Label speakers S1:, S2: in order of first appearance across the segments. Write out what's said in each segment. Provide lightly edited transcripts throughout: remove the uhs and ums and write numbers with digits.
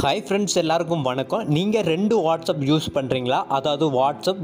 S1: Hi friends, எல்லாருக்கும் வணக்கம். நீங்கள் 2 வாட்ஸ்அப் யூஸ் பண்ணுறீங்களா? அதாவது வாட்ஸ்அப்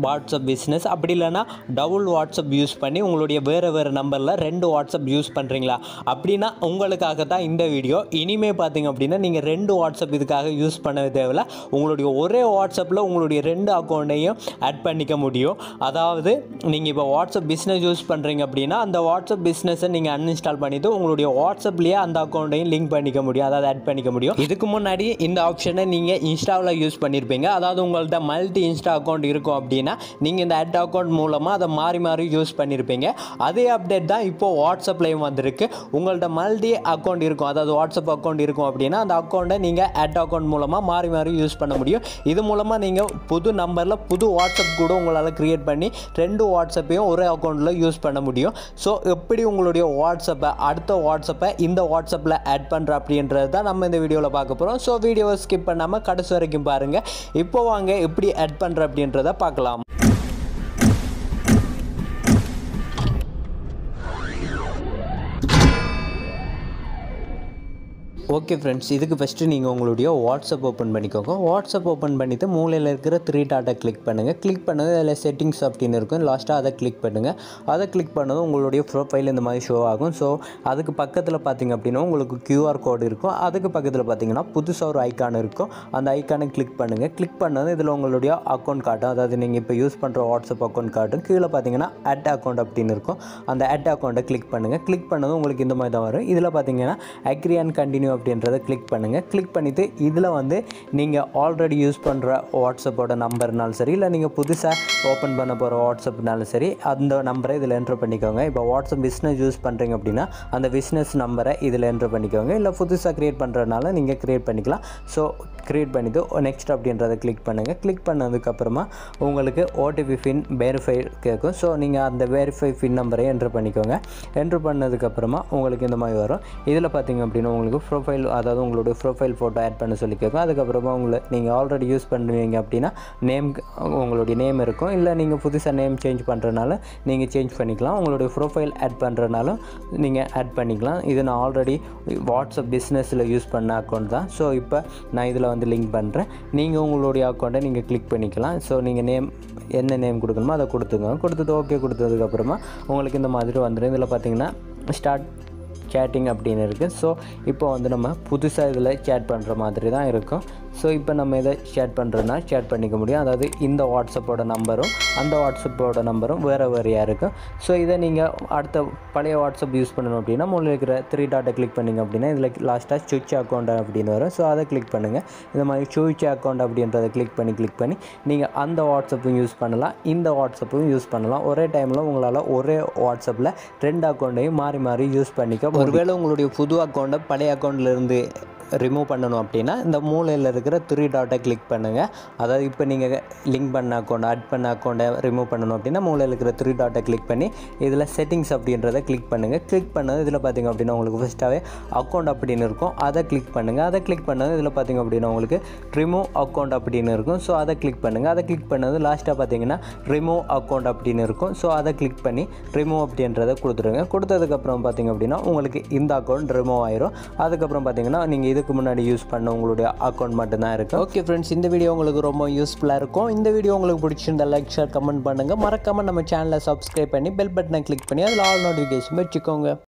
S1: பிஸ்னஸ், அப்படி இல்லைனா டபுள் வாட்ஸ்அப் யூஸ் பண்ணி உங்களுடைய வேறு நம்பரில் 2 வாட்ஸ்அப் யூஸ் பண்ணுறீங்களா? அப்படின்னா உங்களுக்காக தான் இந்த வீடியோ. இனிமேல் பார்த்தீங்க அப்படின்னா நீங்கள் 2 வாட்ஸ்அப் இதுக்காக யூஸ் பண்ண தேவையில்ல. உங்களுடைய ஒரே வாட்ஸ்அப்பில் உங்களுடைய 2 அக்கௌண்ட்டையும் ஆட் பண்ணிக்க முடியும். அதாவது நீங்கள் இப்போ வாட்ஸ்அப் பிஸ்னஸ் யூஸ் பண்ணுறீங்க அப்படின்னா அந்த வாட்ஸ்அப் பிஸ்னஸை நீங்கள் அன்இன்ஸ்டால் பண்ணிவிட்டு உங்களுடைய வாட்ஸ்அப்லேயே அந்த அக்கௌண்ட்டையும் லிங்க் பண்ணிக்க முடியும், அதாவது ஆட் பண்ணிக்க முடியும். இதுக்கு முன்னாடி இந்த ஆப்ஷனை நீங்கள் இன்ஸ்டாவில் யூஸ் பண்ணியிருப்பீங்க. அதாவது உங்கள்கிட்ட மல்டி இன்ஸ்டா அக்கௌண்ட் இருக்கும் அப்படின்னா நீங்கள் இந்த ஆட் அக்கௌண்ட் மூலமாக அதை மாறி யூஸ் பண்ணியிருப்பீங்க. அதே அப்டேட் தான் இப்போது வாட்ஸ்அப்லேயும் வந்திருக்கு. உங்கள்கிட்ட மல்டி அக்கௌண்ட் இருக்கும், அதாவது வாட்ஸ்அப் அக்கௌண்ட் இருக்கும் அப்படின்னா அந்த அக்கௌண்ட்டை நீங்கள் ஆட் அக்கௌண்ட் மூலமாக மாறி யூஸ் பண்ண முடியும். இது மூலமாக நீங்கள் புது நம்பரில் புது வாட்ஸ்அப் கூட உங்களால் க்ரியேட் பண்ணி 2 வாட்ஸ்அப்பையும் ஒரே அக்கௌண்ட்டில் யூஸ் பண்ண முடியும். ஸோ எப்படி உங்களுடைய வாட்ஸ்அப்பை அடுத்த வாட்ஸ்அப்பை இந்த வாட்ஸ்அப்பில் ஆட் பண்ணுற அப்படின்றது தான் நம்ம இந்த வீடியோவில் பார்க்க போகிறோம். ஸோ வீடியோவை ஸ்கிப் பண்ணாமல் கடைசி வரைக்கும் பாருங்கள். இப்போ வாங்க எப்படி ஆட் பண்ணுற அப்படின்றத பார்க்கலாம். ஓகே ஃப்ரெண்ட்ஸ், இதுக்கு ஃபஸ்ட்டு நீங்கள் உங்களுடைய வாட்ஸ்அப் ஓப்பன் பண்ணிக்கோங்க. வாட்ஸ்அப் ஓப்பன் பண்ணிவிட்டு மூலையில் இருக்கிற 3 டாட்டை கிளிக் பண்ணுங்கள். கிளிக் பண்ணது அதில் செட்டிங்ஸ் அப்படின்னு இருக்கும், லாஸ்ட்டாக அதை கிளிக் பண்ணுங்கள். அதை கிளிக் பண்ணதும் உங்களுடைய ப்ரொஃபைல் இந்த மாதிரி ஷோ ஆகும். ஸோ அதுக்கு பக்கத்தில் பார்த்திங்க அப்படின்னா உங்களுக்கு QR கோடு இருக்கும். அதுக்கு பக்கத்தில் பார்த்திங்கன்னா புதுசாக ஒரு ஐக்கான் இருக்கும். அந்த ஐக்கானை கிளிக் பண்ணுங்கள். கிளிக் பண்ணது இதில் உங்களுடைய அக்கௌண்ட் காட்டும், அதாவது நீங்கள் இப்போ யூஸ் பண்ணுற வாட்ஸ்அப் அக்கௌண்ட் காட்டும். கீழே பார்த்தீங்கன்னா ஆட் அக்கௌண்ட் அப்படின்னு இருக்கும். அந்த ஆட் அக்கௌண்ட்டை கிளிக் பண்ணுங்கள். கிளிக் பண்ணதும் உங்களுக்கு இந்த மாதிரி தான் வரும். இதில் பார்த்தீங்கன்னா அக்ரி அண்ட் கண்டினியூ அப்படின்றத கிளிக் பண்ணுங்கள். கிளிக் பண்ணிவிட்டு இதில் வந்து நீங்கள் ஆல்ரெடி யூஸ் பண்ணுற வாட்ஸ்அப்போட நம்பர்னாலும் சரி, இல்லை நீங்கள் புதுசாக ஓப்பன் பண்ண போகிற வாட்ஸ்அப்னாலும் சரி, அந்த நம்பரை இதில் என்ட்ரு பண்ணிக்கோங்க. இப்போ வாட்ஸ்அப் பிஸ்னஸ் யூஸ் பண்ணுறீங்க அப்படின்னா அந்த பிஸ்னஸ் நம்பரை இதில் என்ட்ரு பண்ணிக்கோங்க. இல்லை புதுசாக க்ரியேட் பண்ணுறதுனால நீங்கள் க்ரியேட் பண்ணிக்கலாம். ஸோ க்ரியேட் பண்ணிவிட்டு நெக்ஸ்ட் அப்படின்றத கிளிக் பண்ணுங்கள். கிளிக் பண்ணதுக்கப்புறமா உங்களுக்கு ஓடிபி பின் வெரிஃபை கேட்கும். ஸோ நீங்கள் அந்த வெரிஃபை பின் நம்பரை என்ட்ரு பண்ணிக்கோங்க. என்ட்ரு பண்ணதுக்கப்புறமா உங்களுக்கு இந்த மாதிரி வரும். இதில் பார்த்தீங்க அப்படின்னா உங்களுக்கு ப்ரொஃபைல், அதாவது உங்களுடைய ப்ரொஃபைல் ஃபோட்டோ ஆட் பண்ண சொல்லி கேட்கும். அதுக்கப்புறமா நீங்கள் ஆல்ரெடி யூஸ் பண்ணுவீங்க அப்படின்னா உங்களுடைய நேம் இருக்கும். இல்லை நீங்கள் புதுசாக நேம் சேஞ்ச் பண்ணுறதுனால நீங்கள் சேஞ்ச் பண்ணிக்கலாம். உங்களுடைய ப்ரொஃபைல் ஆட் பண்ணுறதுனாலும் நீங்கள் ஆட் பண்ணிக்கலாம். இது நான் ஆல்ரெடி வாட்ஸ்அப் பிஸ்னஸில் யூஸ் பண்ண அக்கௌண்ட் தான். ஸோ இப்போ நான் இதில் வந்து லிங்க் பண்ணுறேன். நீங்கள் உங்களுடைய அக்கௌண்ட்டை நீங்கள் கிளிக் பண்ணிக்கலாம். ஸோ நீங்கள் என்ன நேம் கொடுக்கணுமோ அதை கொடுத்துக்கோங்க. கொடுத்துட்டு ஓகே கொடுத்ததுக்கப்புறமா உங்களுக்கு இந்த மாதிரி வந்துடும். இதில் பார்த்தீங்கன்னா ஸ்டார்ட் சேட்டிங் அப்படின்னு இருக்குது. ஸோ இப்போ வந்து நம்ம புதுசாக இதில் சேட் பண்ணுற மாதிரி தான் இருக்கும். ஸோ இப்போ நம்ம இதை சேட் பண்ணுறோன்னா சேட் பண்ணிக்க முடியும். அதாவது இந்த வாட்ஸ்அப்போட நம்பரும் அந்த வாட்ஸ்அப்போட நம்பரும் வேறையாக இருக்கும். ஸோ இதை நீங்கள் அடுத்த பழைய வாட்ஸ்அப் யூஸ் பண்ணணும் அப்படின்னா முன்னாடி இருக்கிற 3 டாட்டை கிளிக் பண்ணிங்க அப்படின்னா இதில் லாஸ்ட்டாக சுவிட்ச் அக்கௌண்ட் அப்படின்னு வரும். ஸோ அதை கிளிக் பண்ணுங்கள். இந்த மாதிரி சுவிட்ச் அக்கௌண்ட் அப்படின்றத கிளிக் பண்ணி நீங்கள் அந்த வாட்ஸ்அப்பும் யூஸ் பண்ணலாம், இந்த வாட்ஸ்அப்பும் யூஸ் பண்ணலாம். ஒரே டைமில் உங்களால் ஒரே வாட்ஸ்அப்பில் 2 அக்கௌண்ட்டையும் மாறி யூஸ் பண்ணிக்க. ஒருவேளை உங்களுடைய புது அக்கௌண்ட்டை பழைய அக்கௌண்ட்லேருந்து ரிமூவ் பண்ணணும் அப்படின்னா இந்த மூலையில் இருக்கிற 3 டாட்டை கிளிக் பண்ணுங்கள். அதாவது இப்போ நீங்கள் லிங்க் பண்ண அக்கௌண்ட் ஆட் பண்ண அக்கௌண்ட்டை ரிமூவ் பண்ணணும் அப்படின்னா மூலையில் இருக்கிற 3 டாட்டை கிளிக் பண்ணி இதில் செட்டிங்ஸ் அப்படின்றத கிளிக் பண்ணுங்கள். கிளிக் பண்ணது இதில் பார்த்திங்க அப்படின்னா உங்களுக்கு ஃபஸ்ட்டாகவே அக்கௌண்ட் அப்படின்னு இருக்கும். அதை கிளிக் பண்ணுங்கள். அதை கிளிக் பண்ணது இதில் பார்த்திங்க அப்படின்னா உங்களுக்கு ரிமூவ் அக்கௌண்ட் அப்படின்னு இருக்கும். ஸோ அதை கிளிக் பண்ணுங்கள். அதை கிளிக் பண்ணது லாஸ்ட்டாக பார்த்திங்கன்னா ரிமூவ் அக்கௌண்ட் அப்படின்னு இருக்கும். ஸோ அதை கிளிக் பண்ணி ரிமூவ் அப்படின்றத கொடுத்துருங்க. கொடுத்ததுக்கப்புறம் பார்த்திங்க அப்படின்னா உங்களுக்கு இந்த அக்கௌண்ட் ரிமூவ் ஆயிரும். அதுக்கப்புறம் பார்த்திங்கன்னா நீங்கள் இதுக்கு முன்னாடி யூஸ் பண்ண உங்களுடைய அக்கௌண்ட் மட்டும்தான் இருக்கும். ஓகே ஃப்ரெண்ட்ஸ், இந்த வீடியோ உங்களுக்கு ரொம்ப யூஸ்ஃபுல்லாக இருக்கும். இந்த வீடியோ உங்களுக்கு பிடிச்சிருந்தா லைக், ஷேர், கமெண்ட் பண்ணுங்கள். மறக்காமல் நம்ம சேனலை சப்ஸ்கிரைப் பண்ணி பெல் பட்டனை கிளிக் பண்ணி அதில் ஆல் நோட்டிஃபிகேஷன் வச்சுக்கோங்க.